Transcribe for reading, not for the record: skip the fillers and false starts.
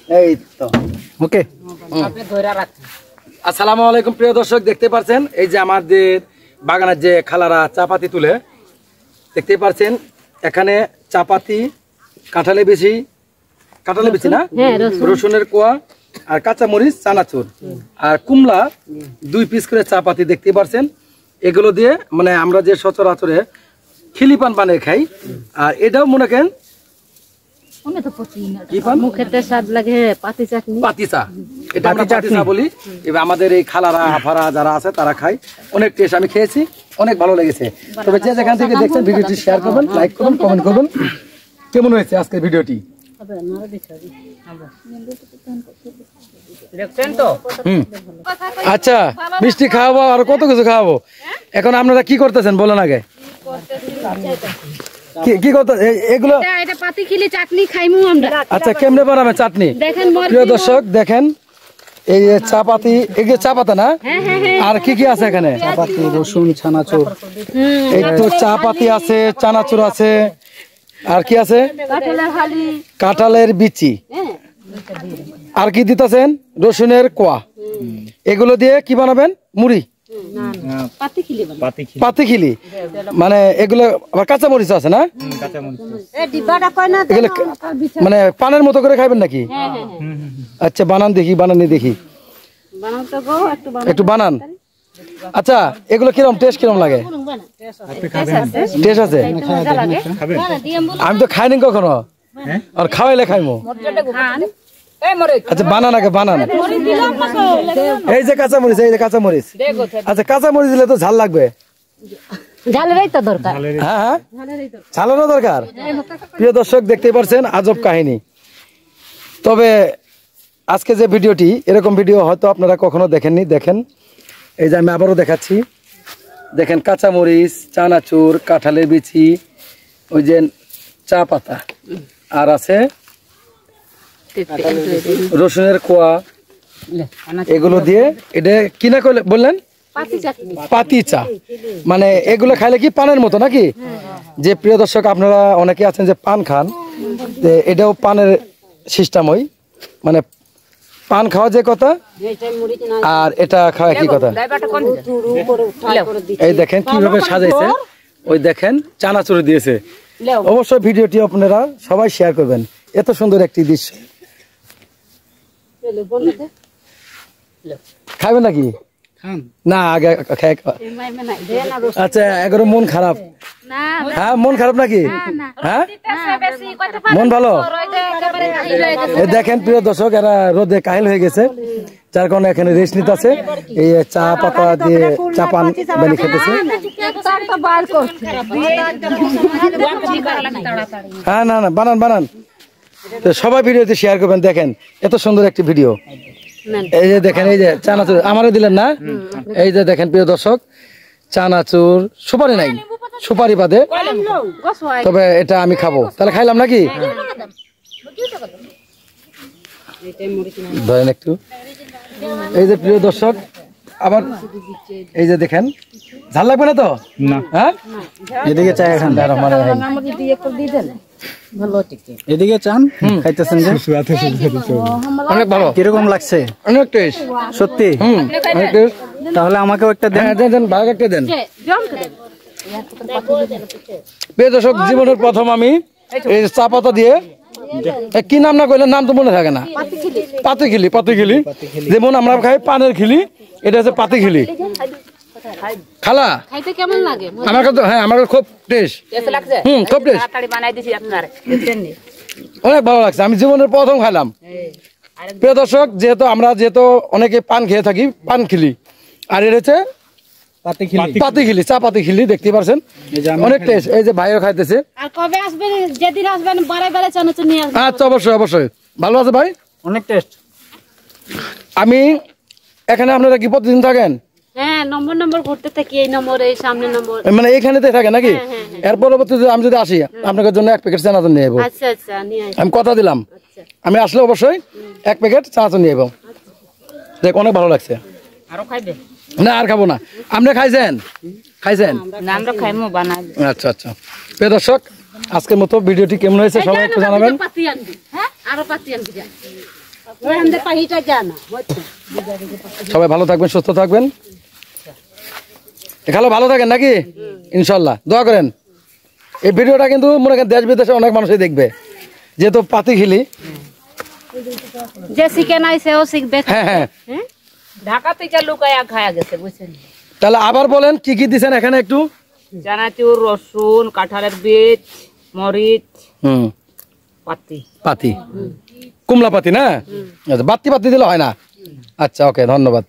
এই তো ওকে আপনি ধরে রাখুন। আসসালামু আলাইকুম প্রিয় দর্শক, দেখতে পাচ্ছেন এই যে আমাদের বাগানের যে খালারা চা পাতি তুলে, দেখতে পাচ্ছেন এখানে চা পাতি, কাঁঠালে বেশি না, রসুনের কোয়া আর কাঁচা মরিচ, চানাচুর আর কুমলা 2 পিস করে চা পাতি দেখতে পাচ্ছেন। এগুলো দিয়ে মানে আমরা যে সচরাচরে খিলি পান বানিয়ে খাই, আর এটাও মনে করেন আমাদের এই খালারা আফারা যারা আছে তারা খায়, অনেক টেস্ট, আমি খেয়েছি, অনেক ভালো লেগেছে। তবে যে যেখান থেকে দেখছেন ভিডিওটি শেয়ার করবেন, লাইক করবেন, কমেন্ট করবেন। কেমন হয়েছে আজকের ভিডিওটি? আচ্ছা, মিষ্টি খাওয়াবো আর কত কিছু খাওয়াবো। এখন আপনারা কি করতেছেন বলেন আগে? কি করতে এগুলো? আচ্ছা, কেমনে বানাবে চাটনি? প্রিয় দর্শক দেখেন, এই চা পাতি, এগুলো চা পাতা না, আর কি কি আছে এখানে? চা পাতি, রসুন, চানাচুর, এই তো চা পাতি আছে, চানাচুর আছে, আর কি আছে? কাঁঠালের বিচি, আর কি দিতেছেন? রসুনের কোয়া। এগুলো দিয়ে কি বানাবেন? মুড়ি, পাতিখিলি, মানে এগুলো আবার কাঁচা মরিচ আছে না, এগুলো মানে পানের মতো করে খাইবেন নাকি? আচ্ছা, বানান দেখি, দেখি একটু বানান। আচ্ছা, এগুলো কিরকম টেস্ট, কিরকম লাগে? টেস্ট আছে? আমি তো খাইনি কখনো, আর খাওয়াইলে খাইমো। আচ্ছা, বানান আগে, বানান। এই যে কাঁচা মরিচ, এই যে কাঁচা মরিচ। আচ্ছা, কাঁচা মরিচ দিলে তো ঝাল লাগবে, হ্যাঁ, ঝালেরও দরকার। প্রিয় দর্শক দেখতেই পাচ্ছেন আজব কাহিনী। তবে আজকে যে ভিডিওটি, এরকম ভিডিও হয়তো আপনারা কখনো দেখেননি। দেখেন, এই যে আমি আবারও দেখাচ্ছি, দেখেন কাঁচা মরিচ, চানাচুর, কাঁঠালের বিচি, ওই যে চা পাতা, আর আছে রসুনের কোয়া। এগুলো দিয়ে এটা কিনা করলে বললেন পাতি চা, মানে এগুলো খাইলে কি পানের মতো নাকি? যে প্রিয় দর্শক আপনারা অনেকে আছেন যে পান খান, এটাও পানের সিস্টেমই, মানে পান খাওয়া যে কথা, আর এটা খাওয়া কি কথা। এই দেখেন কিভাবে সাজাইছে, ওই দেখেন চানাচুর দিয়েছে। অবশ্যই ভিডিওটি আপনারা সবাই শেয়ার করবেন, এত সুন্দর একটি দৃশ্য। খাবেন নাকি? না, আগে খাই। আচ্ছা, এগারো মন খারাপ? হ্যাঁ, মন খারাপ নাকি? হ্যাঁ, মন ভালো। দেখেন প্রিয় দর্শক, এরা রোদে কাহিল হয়ে গেছে, যার কারণে এখানে রেস্ট নিতে আছে। এই চা পাতা দিয়ে চা পান বানিয়ে খেতেছে। হ্যাঁ, না, বানান। তো সবাই ভিডিওতে শেয়ার করবেন। দেখেন এত সুন্দর একটি ভিডিও। এই যে দেখেন, এই যে চানাচুর আমারও দিলেন না, এই যে দেখেন প্রিয় দর্শক, চানাচুর, সুপারি নাই, সুপারি বাদে, তবে এটা আমি খাবো। তাহলে খাইলাম নাকি? ধরেন একটু। এই যে প্রিয় দর্শক, আবার এই যে দেখেন, ঝাল লাগবে না তো? হ্যাঁ, এদিকে চাই এখন, এদিকে চান খাইতেছেন যে অনেক ভালো। কিরকম লাগছে? অনেক টেস্ট, সত্যি অনেক টেস্ট। তাহলে আমাকেও একটা দেন, ভাগ একটা দেন। প্রিয় দর্শক, জীবনের প্রথম আমি এই চা পাতা দিয়ে, কি নাম না কইলে নাম তো মনে থাকে না, পাতিখিলি। যেমন আমরা খাই পানের খিলি, এটা হচ্ছে পাতিখিলি। খালা খাইতে কেমন লাগে? আমাকে তো, হ্যাঁ, আমাকে খুব টেস্ট লাগছে। খুব টেস্ট, তাড়াতাড়ি বানাই দিছি আপনারা, অনেক ভালো লাগছে। আমি জীবনের প্রথম খাইলাম। প্রিয় দর্শক, যেহেতু অনেকে পান খেয়ে থাকি, পান খিলি, আর এটা হচ্ছে পাতিখিলি, চা পাতিখিলি। দেখতে পাচ্ছেন অনেক টেস্ট। এই যে ভাইও খাইতেছে। আর কবে আসবেন? যেদিন আসবেন বারে চানাচুর নিয়ে আসবেন। আচ্ছা, অবশ্যই। ভালো আছে ভাই, অনেক টেস্ট। আমি এখানে, আপনারা কি প্রতিদিন থাকেন? হ্যাঁ, নম্বর ঘুরতে থাকি, এই নম্বর, এই সামনে নম্বর, মানে এইখানেতে থাকে নাকি? এর পরবর্তীতে আমি যদি আসি, আপনাদের জন্য 1 প্যাকেট চানাচুর নিয়ে যাবো। আচ্ছা, নিয়ে আসি, আমি কথা দিলাম। আমি আসলে অবশ্যই 1 প্যাকেট চানাচুর নিয়ে যাবো। দেখ, অনেক ভালো লাগছে। আরো খাইবে? না, আর খাবো না। আপনি খাইছেন? না, আমরা খাইমু, বানাই। আচ্ছা। প্রিয় দর্শক, আজকের মতো ভিডিওটি কেমন হয়েছে সবাই একটু জানাবেন। সবাই ভালো থাকবেন, সুস্থ থাকবেন। খালো ভালো থাকেন নাকি? ইনশাল্লাহ দোয়া করেন। এই ভিডিওটা কিন্তু মনে করেন দেশ বিদেশে অনেক মানুষই দেখবে, যেহেতু পাতি খিলি। যে শিখে নাই সেও শিখবে। হ্যাঁ হ্যাঁ, ঢাকা থেকে লুকায়া খায়া গেছে, বুঝছেন? তাহলে আবার বলেন কি কি দিচ্ছেন এখানে একটু। চানাচুর, রসুন, কাঁঠালের বীজ, মরিচ, পাতি পাতি, কুমলা পাতি না? আচ্ছা, বাতি পাতি দিলে হয় না। আচ্ছা, ওকে, ধন্যবাদ।